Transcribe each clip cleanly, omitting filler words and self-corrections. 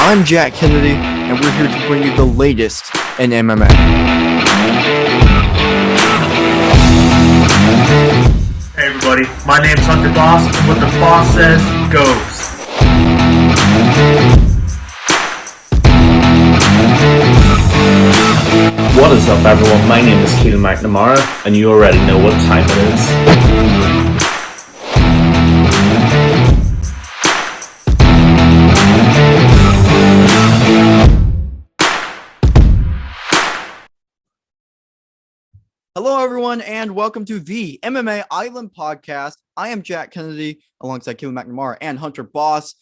I'm Jack Kennedy, and we're here to bring you the latest in MMA. Hey everybody, my name's Hunter Boss, and what the boss says goes. What is up everyone, my name is Keelan McNamara, and you already know what time it is. Hello everyone, and welcome to the MMA Island Podcast. I am Jack Kennedy, alongside Keelan McNamara and Hunter Boss.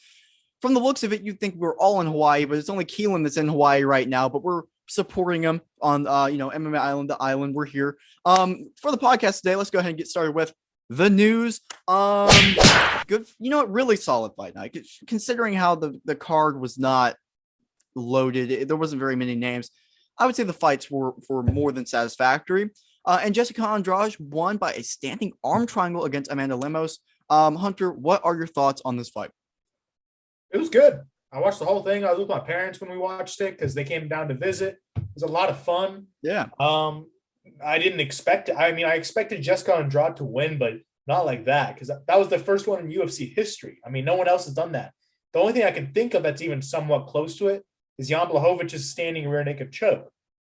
From the looks of it, you'd think we're all in Hawaii, but it's only Keelan that's in Hawaii right now, but we're supporting him on, MMA Island, the island. We're here. For the podcast today, let's go ahead and get started with the news. Good, really solid fight night, considering how the card was not loaded. There wasn't very many names. I would say the fights were more than satisfactory. And Jessica Andrade won by a standing arm triangle against Amanda Lemos. Hunter, what are your thoughts on this fight? It was good. I watched the whole thing. I was with my parents when we watched it because they came down to visit. It was a lot of fun. Yeah. I didn't expect it. I mean, I expected Jessica Andrade to win, but not like that because that was the first one in UFC history. I mean, no one else has done that. The only thing I can think of that's even somewhat close to it is Jan Blachowicz' standing rear naked choke.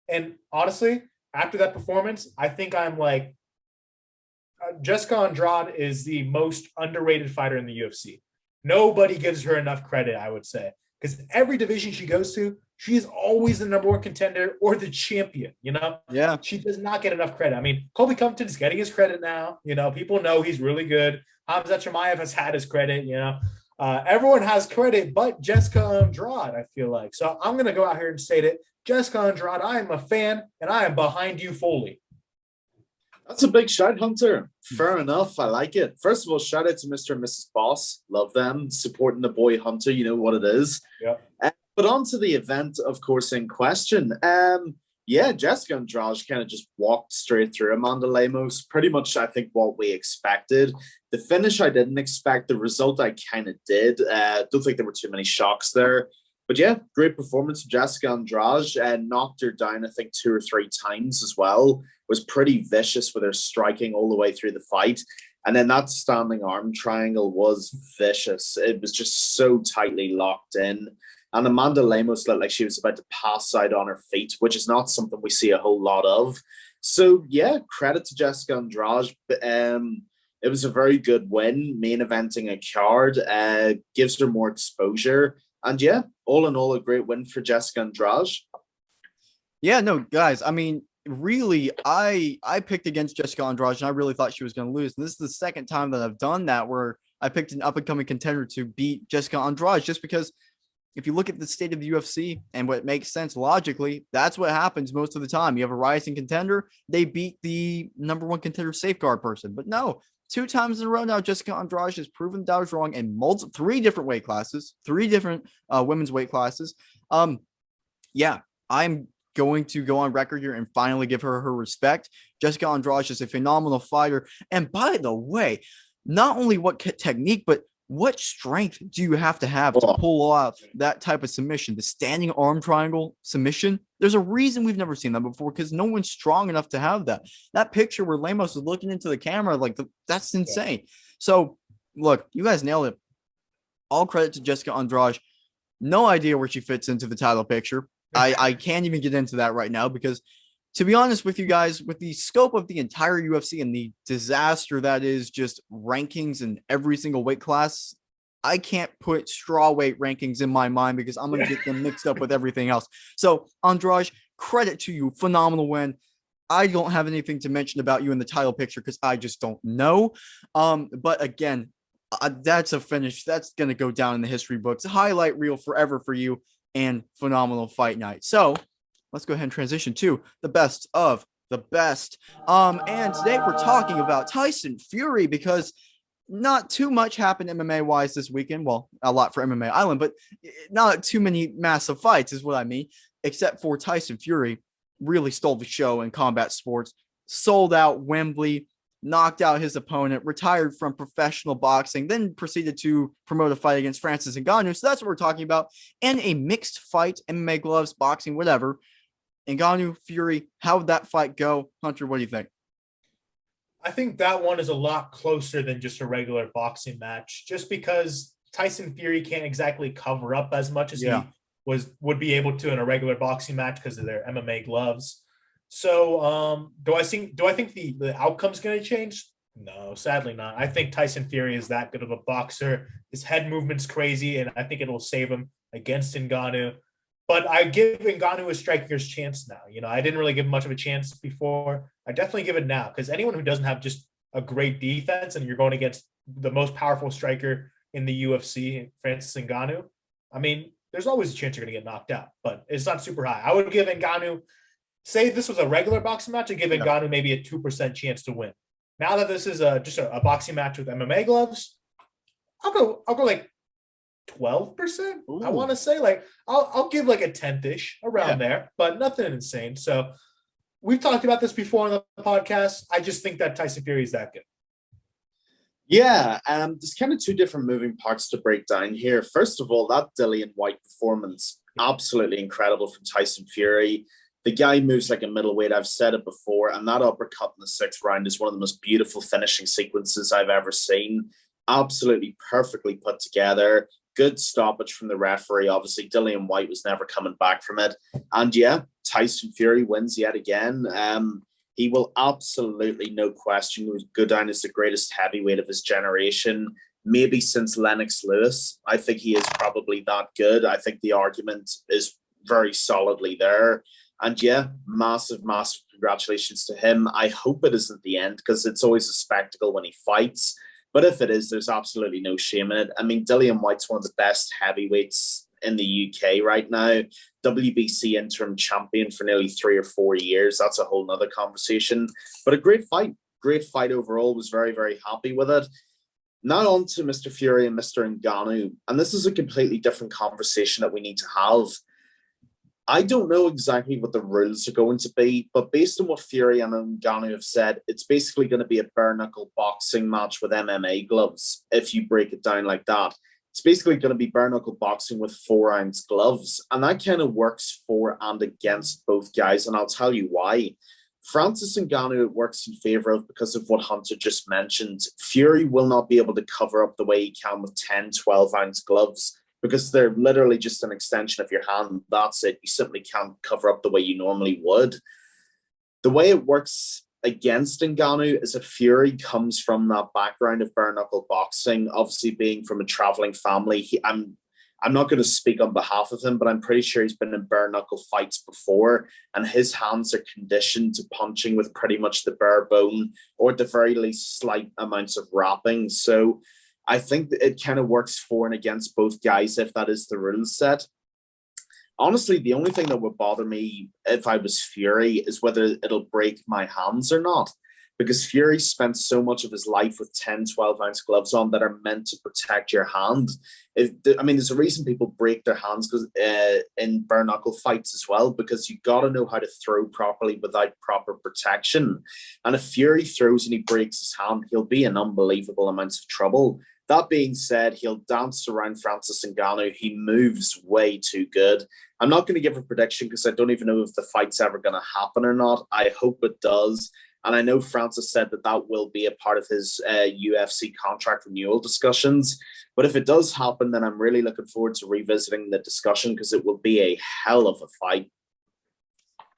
And honestly, after that performance, I think I'm like, Jessica Andrade is the most underrated fighter in the UFC. Nobody gives her enough credit, I would say, because every division she goes to, she is always the number one contender or the champion, Yeah. She does not get enough credit. I mean, Colby Covington is getting his credit now. People know he's really good. Hamza Chimaev has had his credit, Everyone has credit but Jessica Andrade, I feel like. So I'm going to go out here and state it. Jessica Andrade, I am a fan, and I am behind you fully. That's a big shout, Hunter. Fair enough. I like it. First of all, shout out to Mr. and Mrs. Boss. Love them. Supporting the boy Hunter. You know what it is. Yep. But on to the event, of course, in question. Jessica Andrade kind of just walked straight through Amanda Lemos. Pretty much, I think, what we expected. The finish I didn't expect. The result I kind of did. Don't think there were too many shocks there. But yeah, great performance of Jessica Andrade and knocked her down, I think, 2 or 3 times as well. Was pretty vicious with her striking all the way through the fight. And then that standing arm triangle was vicious. It was just so tightly locked in. And Amanda Lemos looked like she was about to pass out on her feet, which is not something we see a whole lot of. So yeah, credit to Jessica Andrade. It was a very good win, main eventing a card, gives her more exposure. And yeah, all in all, a great win for Jessica Andrade. Yeah, no, guys, I mean, really, I picked against Jessica Andrade, and I really thought she was going to lose. And this is the second time that I've done that, where I picked an up-and-coming contender to beat Jessica Andrade, just because if you look at the state of the UFC and what makes sense logically, that's what happens most of the time. You have a rising contender, they beat the number one contender safeguard person. But no, 2 times in a row now, Jessica Andrade has proven that I was wrong in 3 different weight classes, 3 different women's weight classes. Yeah, I'm going to go on record here and finally give her respect. Jessica Andrade is a phenomenal fighter. And by the way, not only what technique, but what strength do you have to pull off that type of submission, the standing arm triangle submission? There's a reason we've never seen that before, because no one's strong enough to have that. That picture where Lemos was looking into the camera, that's insane. Yeah. So, look, you guys nailed it. All credit to Jessica Andrade. No idea where she fits into the title picture. I can't even get into that right now because, to be honest with you guys, with the scope of the entire UFC and the disaster that is just rankings in every single weight class, I can't put straw weight rankings in my mind because I'm going to get them mixed up with everything else. So, Andrade, credit to you. Phenomenal win. I don't have anything to mention about you in the title picture because I just don't know. But again, that's a finish. That's going to go down in the history books. Highlight reel forever for you. And phenomenal fight night. So let's go ahead and transition to the best of the best. And today we're talking about Tyson Fury because not too much happened MMA wise this weekend. Well, a lot for MMA Island, but not too many massive fights is what I mean, except for Tyson Fury really stole the show in combat sports, sold out Wembley, knocked out his opponent, retired from professional boxing, then proceeded to promote a fight against Francis Ngannou. So that's what we're talking about. And a mixed fight, MMA gloves, boxing, whatever. Ngannou, Fury, how would that fight go? Hunter, what do you think? I think that one is a lot closer than just a regular boxing match, just because Tyson Fury can't exactly cover up as much as he would be able to in a regular boxing match because of their MMA gloves. So do I think the outcome's going to change? No, sadly not. I think Tyson Fury is that good of a boxer. His head movement's crazy, and I think it will save him against Ngannou. But I give Ngannou a striker's chance now. You know, I didn't really give him much of a chance before. I definitely give it now because anyone who doesn't have just a great defense and you're going against the most powerful striker in the UFC, Francis Ngannou, I mean, there's always a chance you're going to get knocked out, but it's not super high. I would give Ngannou, say this was a regular boxing match, I'd give Ngannou maybe a 2% chance to win. Now that this is just a boxing match with MMA gloves, I'll go like 12%. I want to say like I'll give like a 10th-ish around there, but nothing insane. So we've talked about this before on the podcast. I just think that Tyson Fury is that good. Yeah, there's kind of two different moving parts to break down here. First of all, that Dillian White performance, absolutely incredible from Tyson Fury. The guy moves like a middleweight. I've said it before, and that uppercut in the 6th round is one of the most beautiful finishing sequences I've ever seen. Absolutely perfectly put together. Good stoppage from the referee. Obviously, Dillian White was never coming back from it. And yeah, Tyson Fury wins yet again. He will absolutely, no question, go down as the greatest heavyweight of his generation, maybe since Lennox Lewis. I think he is probably that good. I think the argument is very solidly there. And yeah, massive, massive congratulations to him. I hope it isn't the end because it's always a spectacle when he fights. But if it is, there's absolutely no shame in it. I mean, Dillian White's one of the best heavyweights in the UK right now. WBC interim champion for nearly 3 or 4 years. That's a whole nother conversation. But a great fight overall. Was very, very happy with it. Now on to Mr. Fury and Mr. Ngannou. And this is a completely different conversation that we need to have. I don't know exactly what the rules are going to be, but based on what Fury and Ngannou have said, it's basically going to be a bare knuckle boxing match with MMA gloves, if you break it down like that. It's basically going to be bare knuckle boxing with 4-ounce gloves, and that kind of works for and against both guys, and I'll tell you why. Francis Ngannou, it works in favor of because of what Hunter just mentioned. Fury will not be able to cover up the way he can with 10, 12-ounce gloves, because they're literally just an extension of your hand. That's it. You simply can't cover up the way you normally would. The way it works against Ngannou is that Fury comes from that background of bare knuckle boxing, obviously being from a traveling family. I'm not going to speak on behalf of him, but I'm pretty sure he's been in bare knuckle fights before, and his hands are conditioned to punching with pretty much the bare bone, or at the very least slight amounts of wrapping. So I think it kind of works for and against both guys if that is the rule set. Honestly, the only thing that would bother me if I was Fury is whether it'll break my hands or not, because Fury spent so much of his life with 10, 12-ounce gloves on that are meant to protect your hand. There's a reason people break their hands in bare knuckle fights as well, because you got to know how to throw properly without proper protection. And if Fury throws and he breaks his hand, he'll be in unbelievable amounts of trouble. That being said, he'll dance around Francis Ngannou. He moves way too good. I'm not going to give a prediction because I don't even know if the fight's ever going to happen or not. I hope it does. And I know Francis said that will be a part of his UFC contract renewal discussions. But if it does happen, then I'm really looking forward to revisiting the discussion because it will be a hell of a fight.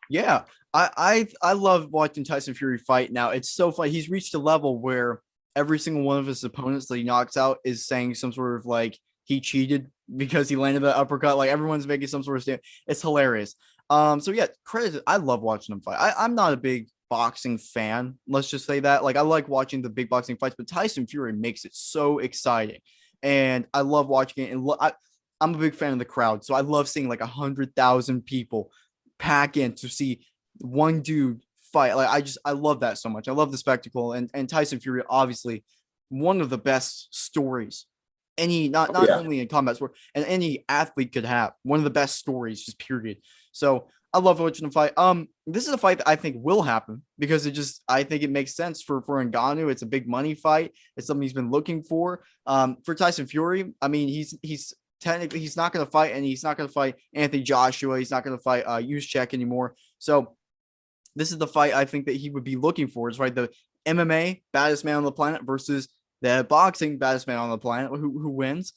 Yeah, I love watching Tyson Fury fight now. It's so funny. He's reached a level where every single one of his opponents that he knocks out is saying some sort of like he cheated because he landed the uppercut. Like everyone's making some sort of stand. It's hilarious. So yeah, credit. I love watching him fight. I'm not a big boxing fan. Let's just say that. Like I like watching the big boxing fights, but Tyson Fury makes it so exciting, and I love watching it. And I'm a big fan of the crowd, so I love seeing like 100,000 people pack in to see one dude fight. Like I love that so much. I love the spectacle, and Tyson Fury, obviously one of the best stories not only in combat sport and any athlete could have. One of the best stories, just period. So I love watching the fight. This is a fight that I think will happen because I think it makes sense for Ngannou. It's a big money fight. It's something he's been looking for. For Tyson Fury, I mean, he's technically he's not going to fight, and he's not going to fight Anthony Joshua. He's not going to fight Yushchek anymore. So this is the fight I think that he would be looking for. It's right, the MMA baddest man on the planet versus the boxing baddest man on the planet. Who wins?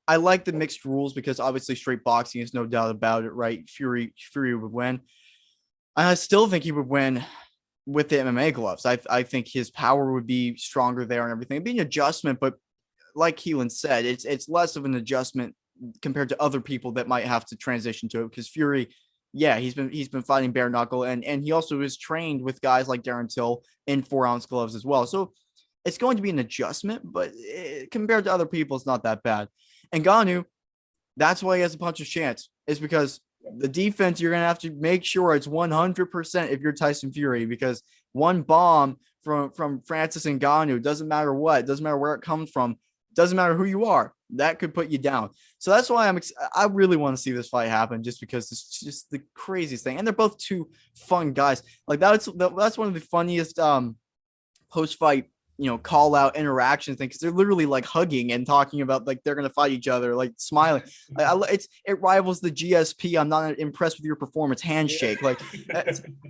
I like the mixed rules because obviously straight boxing is no doubt about it, right? Fury would win. I still think he would win with the MMA gloves. I think his power would be stronger there and everything. It'd be an adjustment, but like Keelan said, it's less of an adjustment compared to other people that might have to transition to it because Fury, yeah, he's been fighting bare knuckle and he also is trained with guys like Darren Till in 4-ounce gloves as well. So it's going to be an adjustment, but compared to other people, it's not that bad. And Ngannou, that's why he has a puncher's chance. Is because the defense, you're going to have to make sure it's 100% if you're Tyson Fury, because one bomb from Francis Ngannou, doesn't matter what, doesn't matter where it comes from, doesn't matter who you are, that could put you down. So that's why I really want to see this fight happen, just because it's just the craziest thing. And they're both two fun guys. Like that's one of the funniest post-fight call out interaction thing, because they're literally like hugging and talking about like they're gonna fight each other, like smiling. It rivals the GSP. I'm not impressed with your performance handshake. Like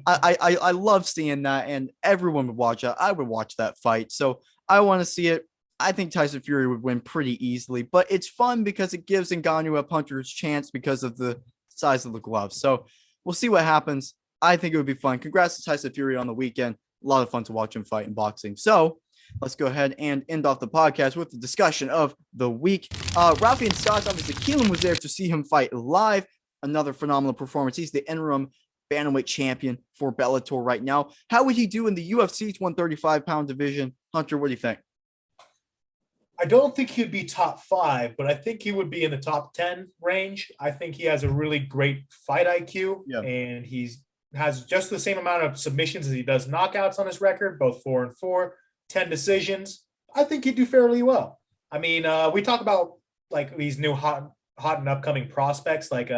I love seeing that, and everyone would watch that. I would watch that fight. So I want to see it. I think Tyson Fury would win pretty easily, but it's fun because it gives Ngannou a puncher's chance because of the size of the gloves. So we'll see what happens. I think it would be fun. Congrats to Tyson Fury on the weekend. A lot of fun to watch him fight in boxing. So let's go ahead and end off the podcast with the discussion of the week. Rafi and Stots, obviously Keelan was there to see him fight live. Another phenomenal performance. He's the interim bantamweight champion for Bellator right now. How would he do in the UFC 135-pound division? Hunter, what do you think? I don't think he'd be top 5, but I think he would be in the top 10 range. I think he has a really great fight IQ, and has just the same amount of submissions as he does knockouts on his record, both 4-4, 10 decisions. I think he'd do fairly well. I mean, we talk about like these new hot and upcoming prospects like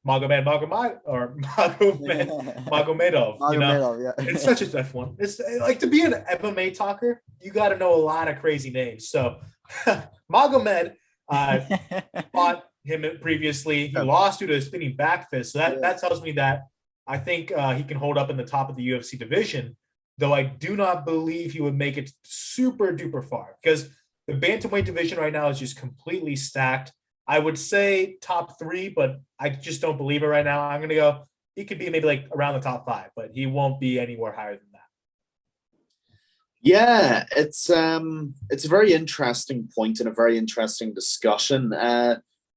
Magomedov. It's such a tough one. It's like, to be an MMA talker, you got to know a lot of crazy names. So Magomed fought him previously. He lost due to a spinning back fist. So that tells me that I think he can hold up in the top of the UFC division, though I do not believe he would make it super duper far, because the bantamweight division right now is just completely stacked. I would say top 3, but I just don't believe it right now. I'm going to go, he could be maybe like around the top 5, but he won't be anywhere higher than that. Yeah, it's a very interesting point and a very interesting discussion.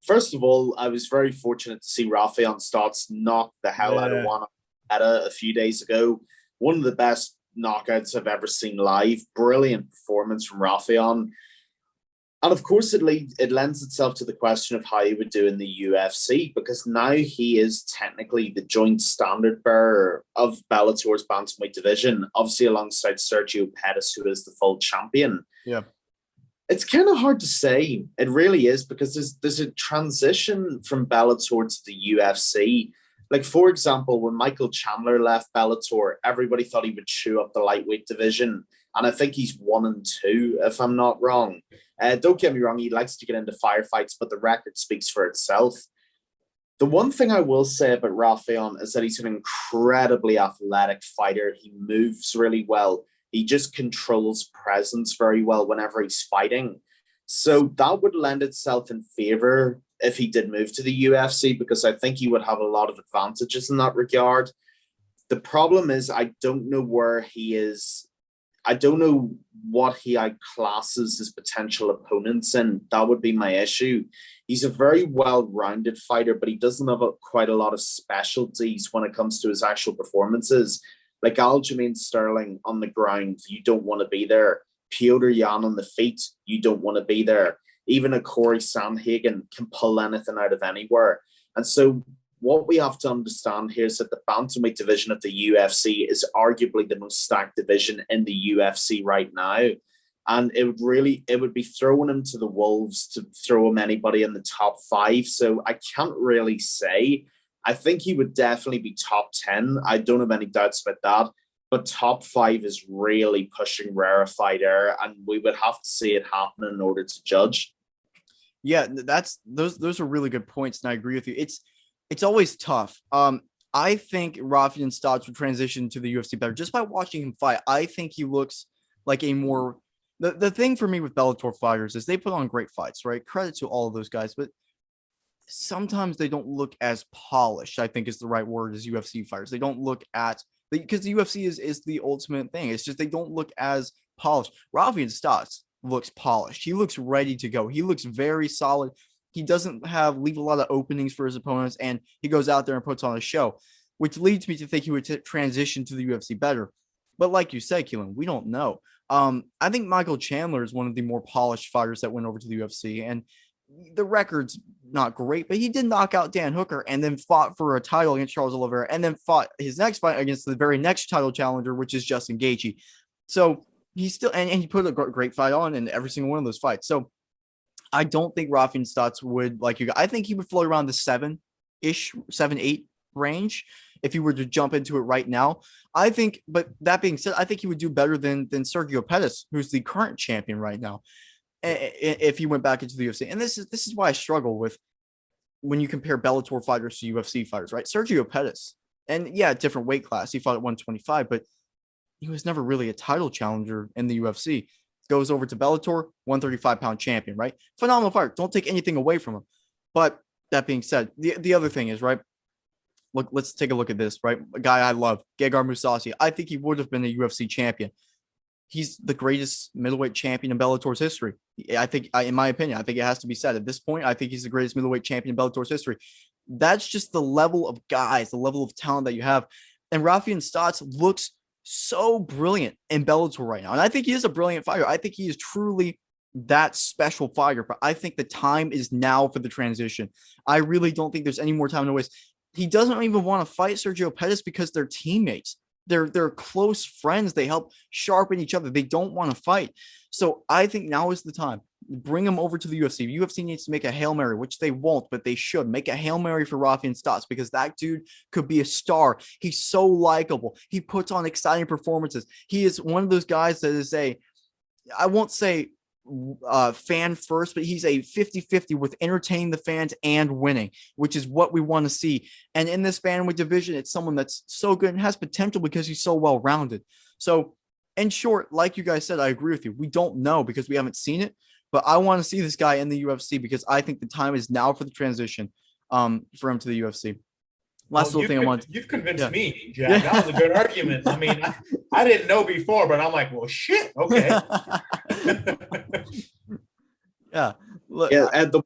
First of all, I was very fortunate to see Rafi Stots knock the hell out of Juan a few days ago. One of the best knockouts I've ever seen live. Brilliant performance from Rafi. And of course, it lends itself to the question of how he would do in the UFC, because now he is technically the joint standard bearer of Bellator's bantamweight division, obviously alongside Sergio Pettis, who is the full champion. Yeah. It's kind of hard to say. It really is, because there's a transition from Bellator to the UFC. Like, for example, when Michael Chandler left Bellator, everybody thought he would chew up the lightweight division. And I think he's 1-2, if I'm not wrong. Don't get me wrong, he likes to get into firefights, but the record speaks for itself. The one thing I will say about Rafi is that he's an incredibly athletic fighter. He moves really well. He just controls presence very well whenever he's fighting. So that would lend itself in favor if he did move to the UFC, because I think he would have a lot of advantages in that regard. The problem is, I don't know where he is. I don't know what he classes his potential opponents in. That would be my issue. He's a very well-rounded fighter, but he doesn't have quite a lot of specialties when it comes to his actual performances. Like Aljamain Sterling on the ground, you don't want to be there. Petr Yan on the feet, you don't want to be there. Even a Corey Sandhagen can pull anything out of anywhere. And so what we have to understand here is that the bantamweight division of the UFC is arguably the most stacked division in the UFC right now. And it would be throwing him to the wolves to throw him anybody in the top 5. So I can't really say. I think he would definitely be top 10. I don't have any doubts about that. But top 5 is really pushing rarefied air, and we would have to see it happen in order to judge. Yeah, that's those are really good points, and I agree with you. It's always tough. I think Rafian Stots would transition to the UFC better just by watching him fight. I think he looks like a more the thing for me with Bellator fighters is they put on great fights, right? Credit to all of those guys, but sometimes they don't look as polished, I think is the right word, as UFC fighters. They don't look at because the UFC is the ultimate thing. It's just they don't look as polished. Rafian Stots looks polished. He looks ready to go. He looks very solid. He doesn't leave a lot of openings for his opponents, and he goes out there and puts on a show, which leads me to think he would transition to the UFC better. But like you said, Keelan, we don't know. I think Michael Chandler is one of the more polished fighters that went over to the UFC, and the record's not great, but he did knock out Dan Hooker and then fought for a title against Charles Oliveira and then fought his next fight against the very next title challenger, which is Justin Gaethje. So he still, and he put a great fight on in every single one of those fights. So I don't think Rafian Stots would, like you, I think he would float around the 7-8 range if he were to jump into it right now. I think, but that being said, I think he would do better than Sergio Pettis, who's the current champion right now, if he went back into the UFC. And this is why I struggle with when you compare Bellator fighters to UFC fighters, right? Sergio Pettis, and yeah, different weight class. He fought at 125, but he was never really a title challenger in the UFC. Goes over to Bellator, 135-pound champion, right? Phenomenal fighter. Don't take anything away from him. But that being said, the other thing is, right? Look, let's take a look at this, right? A guy I love, Gegard Mousasi. I think he would have been a UFC champion. He's the greatest middleweight champion in Bellator's history. I think, in my opinion, I think it has to be said at this point. I think he's the greatest middleweight champion in Bellator's history. That's just the level of guys, the level of talent that you have. And Rafian Stots looks so brilliant in Bellator right now. And I think he is a brilliant fighter. I think he is truly that special fighter. But I think the time is now for the transition. I really don't think there's any more time to waste. He doesn't even want to fight Sergio Pettis because they're teammates. They're close friends. They help sharpen each other. They don't want to fight. So I think now is the time. Bring him over to the UFC. UFC needs to make a Hail Mary, which they won't, but they should. Make a Hail Mary for Rafian Stots because that dude could be a star. He's so likable. He puts on exciting performances. He is one of those guys that is I won't say fan first, but he's a 50-50 with entertaining the fans and winning, which is what we want to see. And in this bantamweight division, it's someone that's so good and has potential because he's so well-rounded. So in short, like you guys said, I agree with you. We don't know because we haven't seen it, but I want to see this guy in the UFC because I think the time is now for the transition for him to the UFC. Last little thing I want. You've convinced me, Jack. Yeah. That was a good argument. I mean, I didn't know before, but I'm like, well, shit. Okay. Yeah. Look, yeah. And the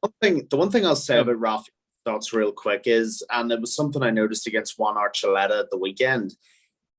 one thing I'll say about Rafian Stots real quick is, and it was something I noticed against Juan Archuleta at the weekend,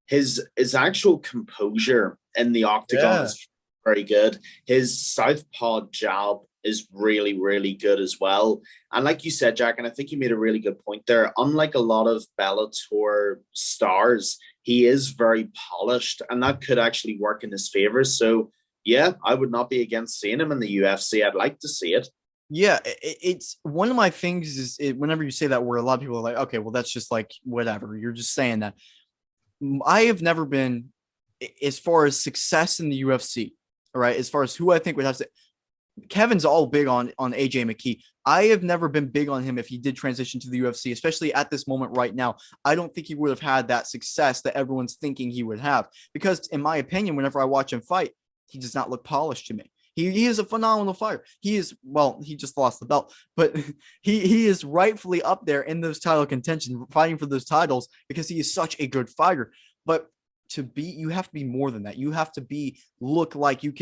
his actual composure in the octagon is very good. His southpaw jab is really, really good as well. And like you said, Jack, and I think you made a really good point there, unlike a lot of Bellator stars, he is very polished, and that could actually work in his favor. So, yeah, I would not be against seeing him in the UFC. I'd like to see it. Yeah, it's one of my things is whenever you say that word, a lot of people are like, okay, well, that's just like whatever. You're just saying that. I have never been, as far as success in the UFC, all right, as far as who I think would have to, Kevin's all big on AJ McKee. I have never been big on him if he did transition to the UFC, especially at this moment right now. I don't think he would have had that success that everyone's thinking he would have because, in my opinion, whenever I watch him fight, he does not look polished to me. He is a phenomenal fighter. He is, well, he just lost the belt, but he is rightfully up there in those title contention, fighting for those titles because he is such a good fighter. But you have to be more than that. You have to look like you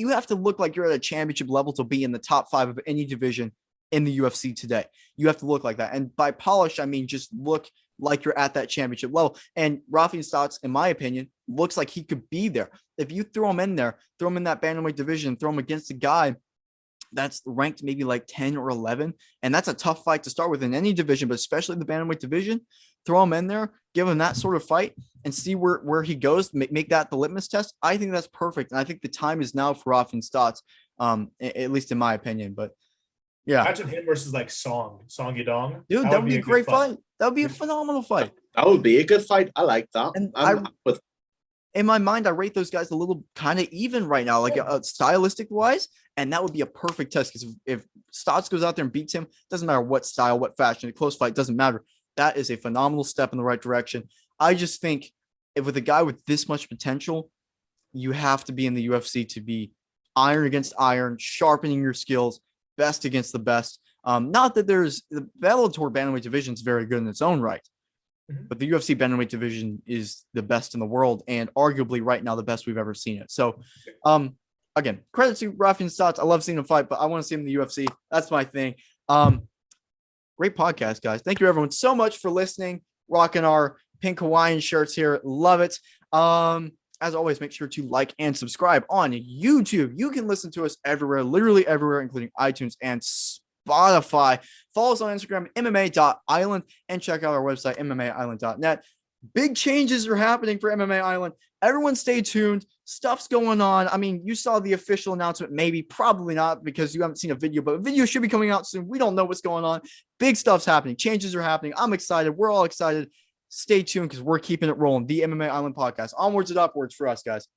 have to look like you're at a championship level to be in the top 5 of any division in the UFC today. You have to look like that. And by polished, I mean, just look like you're at that championship level. And Rafian Stots, in my opinion, looks like he could be there. If you throw him in there, throw him in that bantamweight division, throw him against a guy that's ranked maybe like 10 or 11, and that's a tough fight to start with in any division, but especially the bantamweight division, throw him in there, give him that sort of fight and see where he goes, make that the litmus test. I think that's perfect. And I think the time is now for Rafian Stots, at least in my opinion. But Yeah. Imagine him versus like Song Yadong. Dude, that would be a good great fight. That would be a phenomenal fight. That would be a good fight. I like that. And I'm with. in my mind, I rate those guys a little kind of even right now, like stylistic wise. And that would be a perfect test because if Stots goes out there and beats him, doesn't matter what style, what fashion, a close fight, doesn't matter. That is a phenomenal step in the right direction. I just think if with a guy with this much potential, you have to be in the UFC to be iron against iron, sharpening your skills, best against the best. Not that there's the Bellator bantamweight division is very good in its own right, but the UFC bantamweight division is the best in the world and arguably right now the best we've ever seen it. So, again, credit to Rafi and Stots. I love seeing him fight, but I want to see him in the UFC. That's my thing. Great podcast, guys. Thank you everyone so much for listening. Rocking our pink Hawaiian shirts here. Love it. As always, make sure to like and subscribe on YouTube. You can listen to us everywhere, literally everywhere, including iTunes and Spotify. Follow us on Instagram, MMA.island, and check out our website, MMAisland.net. Big changes are happening for MMA Island. Everyone stay tuned. Stuff's going on. I mean, you saw the official announcement, maybe, probably not because you haven't seen a video, but a video should be coming out soon. We don't know what's going on. Big stuff's happening. Changes are happening. I'm excited. We're all excited. Stay tuned because we're keeping it rolling. The MMA Island podcast. Onwards and upwards for us, guys.